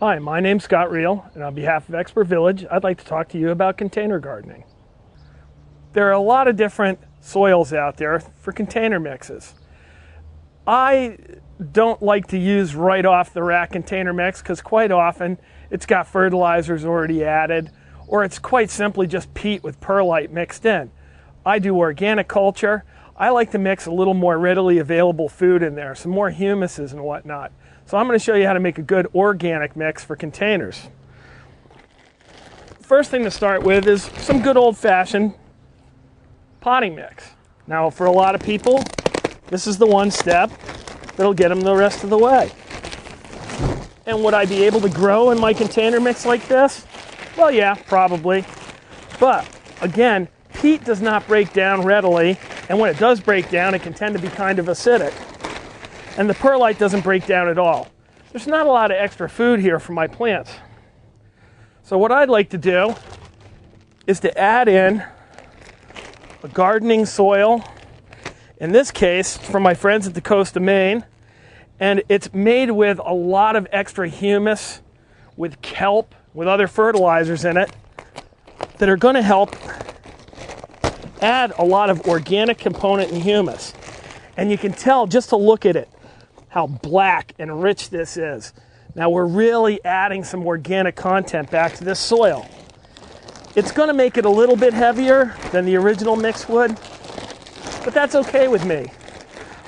Hi, my name's Scott Reel, and on behalf of Expert Village, I'd like to talk to you about container gardening. There are a lot of different soils out there for container mixes. I don't like to use right off the rack container mix because quite often it's got fertilizers already added, or it's quite simply just peat with perlite mixed in. I do organic culture. I like to mix a little more readily available food in there, some more humuses and whatnot. So I'm going to show you how to make a good organic mix for containers. First thing to start with is some good old-fashioned potting mix. Now for a lot of people, this is the one step that'll get them the rest of the way. And would I be able to grow in my container mix like this? Well, yeah, probably. But again, peat does not break down readily, and when it does break down, it can tend to be kind of acidic. And the perlite doesn't break down at all. There's not a lot of extra food here for my plants. So what I'd like to do is to add in a gardening soil, in this case from my friends at the coast of Maine, and it's made with a lot of extra humus, with kelp, with other fertilizers in it that are going to help add a lot of organic component and humus. And you can tell just to look at it how black and rich this is. Now we're really adding some organic content back to this soil. It's going to make it a little bit heavier than the original mix would, but that's okay with me.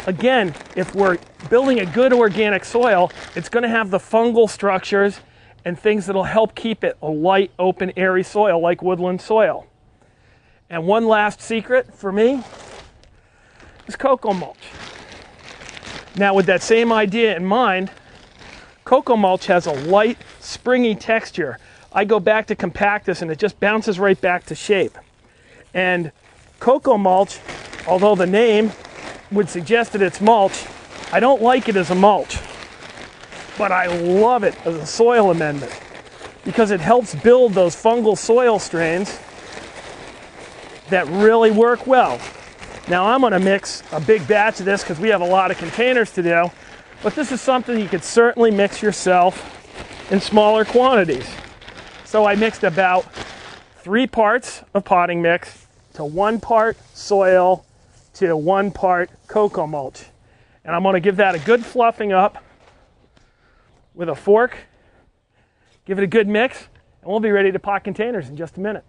Again, if we're building a good organic soil, it's going to have the fungal structures and things that'll help keep it a light, open, airy soil like woodland soil. And one last secret for me is Coco Mulch. Now with that same idea in mind, Coco Mulch has a light, springy texture. I go back to compactus and it just bounces right back to shape. And Coco Mulch, although the name would suggest that it's mulch, I don't like it as a mulch. But I love it as a soil amendment because it helps build those fungal soil strains that really work well. Now I'm going to mix a big batch of this because we have a lot of containers to do, but this is something you could certainly mix yourself in smaller quantities. So I mixed about 3 parts of potting mix to 1 part soil to 1 part Coco Mulch. And I'm going to give that a good fluffing up with a fork, give it a good mix, and we'll be ready to pot containers in just a minute.